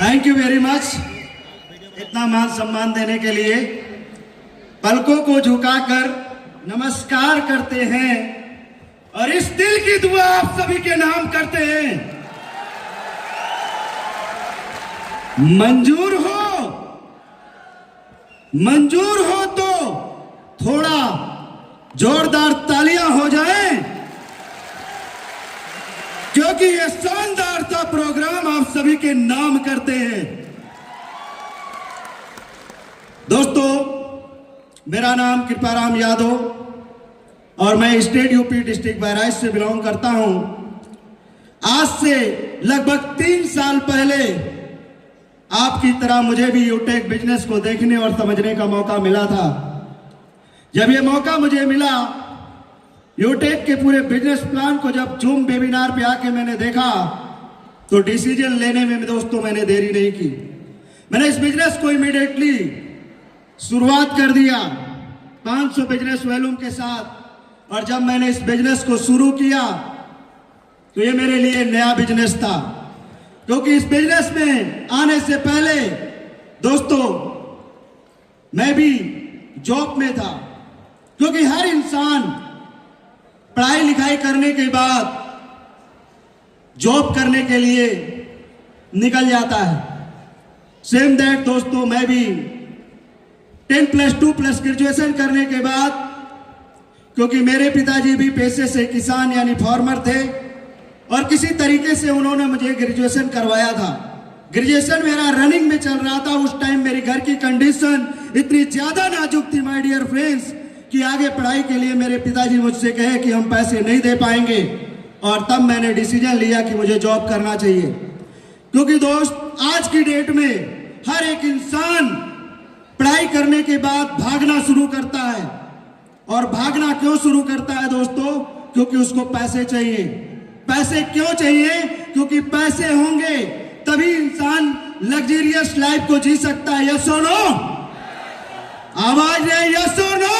Thank you very much इतना मान सम्मान देने के लिए। पलकों को झुकाकर नमस्कार करते हैं और इस दिल की दुआ आप सभी के नाम करते हैं। मंजूर हो तो थोड़ा जोरदार तालियां हो जाएं, क्योंकि ये शानदार सा प्रोग्राम आप सभी के नाम करते हैं। दोस्तों, मेरा नाम कृपाराम यादव और मैं स्टेट यूपी डिस्ट्रिक्ट बहराइच से बिलोंग करता हूं। आज से लगभग 3 साल पहले आपकी तरह मुझे भी यूटेक बिजनेस को देखने और समझने का मौका मिला था। जब ये मौका मुझे मिला, यूटेक के पूरे बिजनेस प्लान को जब जूम वेबिनार पे आके मैंने देखा, तो डिसीजन लेने में दोस्तों मैंने देरी नहीं की। मैंने इस बिजनेस को इमीडिएटली शुरुआत कर दिया 500 बिजनेस वॉल्यूम के साथ। और जब मैंने इस बिजनेस को शुरू किया तो ये मेरे लिए नया बिजनेस था, क्योंकि इस बिजनेस में आने से पहले दोस्तों मैं भी जॉब में था। क्योंकि हर इंसान पढ़ाई लिखाई करने के बाद जॉब करने के लिए निकल जाता है। सेम दैट दोस्तों, मैं भी 10+2+ ग्रेजुएशन करने के बाद, क्योंकि मेरे पिताजी भी पेशे से किसान यानी फार्मर थे और किसी तरीके से उन्होंने मुझे ग्रेजुएशन करवाया था। ग्रेजुएशन मेरा रनिंग में चल रहा था। उस टाइम मेरी घर की कंडीशन इतनी ज्यादा नाजुक थी माय डियर फ्रेंड्स, कि आगे पढ़ाई के लिए मेरे पिताजी मुझसे कहे कि हम पैसे नहीं दे पाएंगे। और तब मैंने डिसीजन लिया कि मुझे जॉब करना चाहिए। क्योंकि दोस्त, आज की डेट में हर एक इंसान पढ़ाई करने के बाद भागना शुरू करता है। और भागना क्यों शुरू करता है दोस्तों? क्योंकि उसको पैसे चाहिए। पैसे क्यों चाहिए? क्योंकि पैसे होंगे तभी इंसान लग्जरियस लाइफ को जी सकता है। यस और नो? आवाज है यस और नो?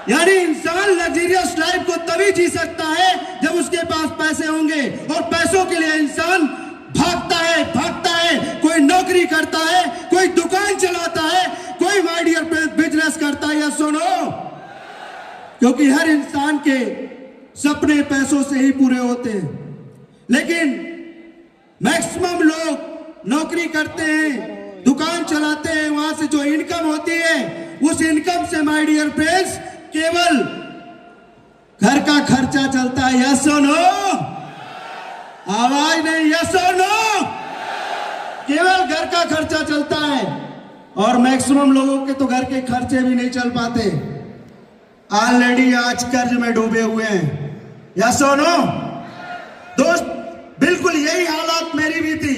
यानी इंसान लग्जरियस लाइफ को तभी जी सकता है जब उसके पास पैसे होंगे। और पैसों के लिए इंसान भागता है। कोई नौकरी करता है, कोई दुकान चलाता है, कोई माय डियर बिजनेस करता है। यस और नो? क्योंकि हर इंसान के सपने पैसों से ही पूरे होते हैं। लेकिन मैक्सिमम लोग नौकरी करते हैं, दुकान चलाते हैं, वहां से जो इनकम होती है उस इनकम से माय डियर फ्रेंड्स केवल घर का खर्चा चलता है। यस और नो? आवाज नहीं। यस और नो? केवल घर का खर्चा चलता है। और मैक्सिमम लोगों के तो घर के खर्चे भी नहीं चल पाते। ऑलरेडी आज कर्ज में डूबे हुए हैं। यस और नो? दोस्त, बिल्कुल यही हालात मेरी भी थी।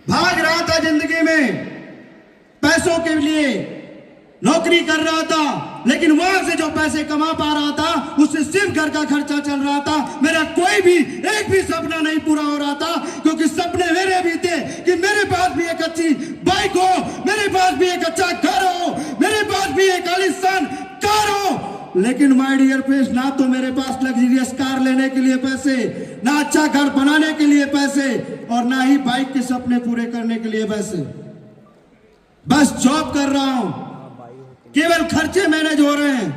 भाग रहा था जिंदगी में, पैसों के लिए नौकरी कर रहा था, लेकिन वहां से जो पैसे कमा पा रहा था उससे सिर्फ घर का खर्चा चल रहा था। मेरा कोई भी एक भी सपना नहीं पूरा हो रहा था। क्योंकि सपने मेरे भी थे कि मेरे पास भी एक अच्छी बाइक हो, मेरे पास भी एक अच्छा घर हो, मेरे पास भी एक आलीशान कार हो। लेकिन माय डियर फ्रेंड्स, ना तो मेरे पास लग्जरियस कार लेने के लिए पैसे, ना अच्छा घर बनाने के लिए पैसे, और ना ही बाइक के सपने पूरे करने के लिए पैसे। बस जॉब कर रहा हूं, केवल खर्चे मैनेज हो रहे हैं।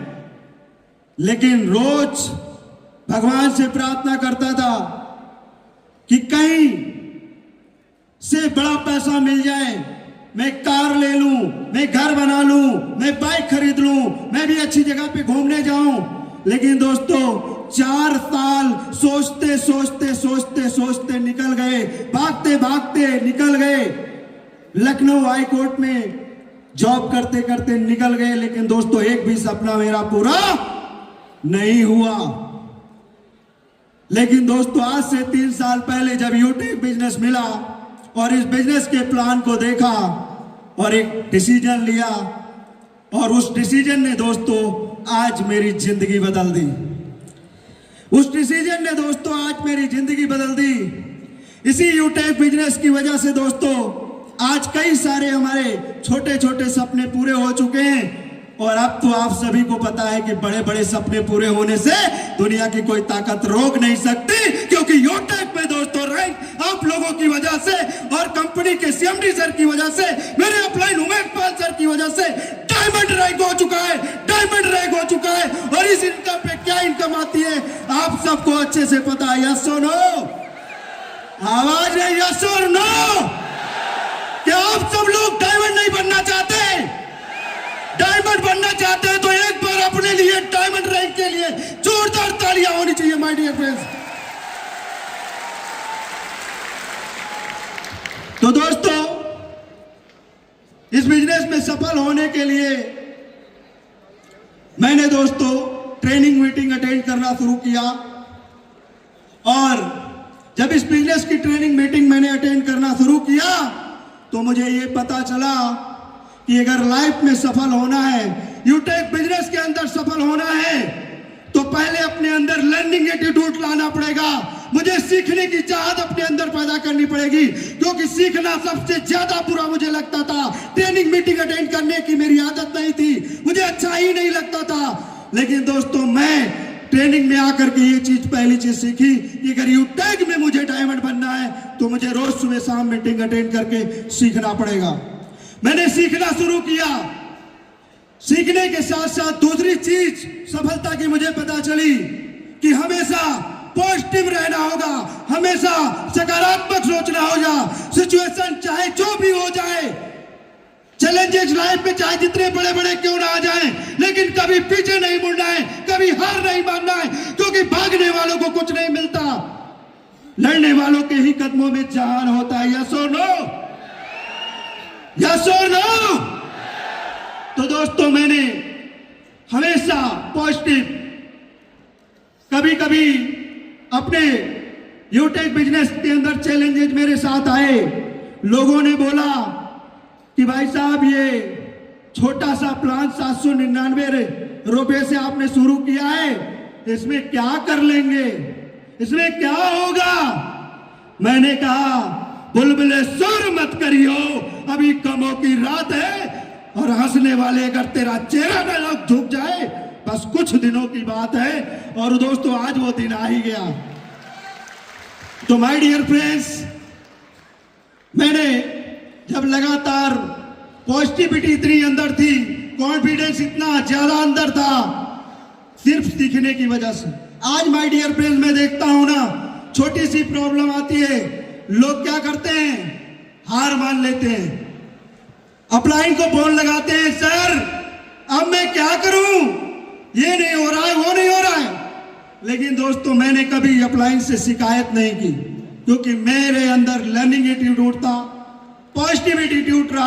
लेकिन रोज भगवान से प्रार्थना करता था कि कहीं से बड़ा पैसा मिल जाए, मैं कार ले लूं, मैं घर बना लूं, मैं बाइक खरीद लूं, मैं भी अच्छी जगह पे घूमने जाऊं। लेकिन दोस्तों, 4 साल सोचते निकल गए, भागते निकल गए। लखनऊ हाई कोर्ट में जॉब करते करते निकल गए। लेकिन दोस्तों, एक भी सपना मेरा पूरा नहीं हुआ। लेकिन दोस्तों, आज से 3 साल पहले जब यूटेक बिजनेस मिला और इस बिजनेस के प्लान को देखा और एक डिसीजन लिया, और उस डिसीजन ने दोस्तों आज मेरी जिंदगी बदल दी। उस डिसीजन ने दोस्तों आज मेरी जिंदगी बदल दी। इसी यूटेक बिजनेस की वजह से दोस्तों आज कई सारे हमारे छोटे छोटे सपने पूरे हो चुके हैं। और अब तो आप सभी को पता है कि बड़े बड़े सपने पूरे होने से दुनिया की कोई ताकत रोक नहीं सकती, क्योंकि यूटेक में दोस्तों रैंक आप लोगों की वजह से और कंपनी के सीएमडी सर की वजह से, मेरे अपलाइन उमेश पाल सर की वजह से डायमंड रैंक हो चुका है, डायमंड रैंक हो चुका है। और इस इनकम पे क्या इनकम आती है आप सबको अच्छे से पता है। यस और नो? आवाज नहीं, यस और नो? क्या आप सब लोग डायमंड नहीं बनना चाहते? डायमंड बनना चाहते हैं तो एक बार अपने लिए डायमंड रैंक के लिए जोरदार तालियां होनी चाहिए माय डियर फ्रेंड्स। तो दोस्तों, इस बिजनेस में सफल होने के लिए मैंने दोस्तों ट्रेनिंग मीटिंग अटेंड करना शुरू किया। और जब इस बिजनेस की ट्रेनिंग मीटिंग मैंने अटेंड करना शुरू किया तो मुझे ये पता चला कि अगर लाइफ में सफल होना है, यूटेक बिजनेस के अंदर सफल होना है, तो पहले अपने अंदर लर्निंग एटीट्यूड लाना पड़ेगा। मुझे सीखने की चाहत अपने अंदर पैदा करनी पड़ेगी, क्योंकि सीखना सबसे ज्यादा बुरा मुझे लगता था। ट्रेनिंग मीटिंग अटेंड करने की मेरी आदत नहीं थी, मुझे अच्छा ही नहीं लगता था। लेकिन दोस्तों, मैं ट्रेनिंग में आकर के ये चीज पहली चीज सीखी कि अगर यूटेक में मुझे डायमंड बनना है तो मुझे रोज सुबह शाम मीटिंग अटेंड करके सीखना पड़ेगा। मैंने सीखना शुरू किया। सीखने के साथ साथ दूसरी चीज सफलता की मुझे पता चली कि हमेशा पॉजिटिव रहना होगा, हमेशा सकारात्मक सोचना होगा। सिचुएशन चाहे जो भी हो जाए, चैलेंजेस लाइफ में चाहे जितने बड़े बड़े क्यों ना आ जाएं, लेकिन कभी पीछे नहीं मुड़ना है, कभी हार नहीं मानना है, क्योंकि भागने वालों को कुछ नहीं मिलता, लड़ने वालों के ही कदमों में जान होता है। यस और नो? यस और नो? तो दोस्तों, मैंने हमेशा पॉजिटिव, कभी कभी अपने यूटेक बिजनेस के अंदर चैलेंजेस मेरे साथ आए। लोगों ने बोला कि भाई साहब, ये छोटा सा प्लान 799 रुपए से आपने शुरू किया है, इसमें क्या कर लेंगे, इसमें क्या होगा? मैंने कहा, बुलबुले शोर मत करियो, अभी कमों की रात है, और हंसने वाले अगर तेरा चेहरा न झुक जाए, बस कुछ दिनों की बात है। और दोस्तों, आज वो दिन आ ही गया। तो माय डियर फ्रेंड्स, मैंने जब लगातार पॉजिटिविटी इतनी अंदर थी, कॉन्फिडेंस इतना ज्यादा अंदर था, सिर्फ सीखने की वजह से। आज माय डियर फ्रेंड्स, मैं देखता हूं ना, छोटी सी प्रॉब्लम आती है, लोग क्या करते हैं, हार मान लेते हैं, अपलाइन को फोन लगाते हैं, सर अब मैं क्या करूं, ये नहीं हो रहा है, वो नहीं हो रहा है। लेकिन दोस्तों, मैंने कभी अपलाइन से शिकायत नहीं की, क्योंकि मेरे अंदर लर्निंग एटीट्यूड था, पॉजिटिव एटीट्यूड रहा।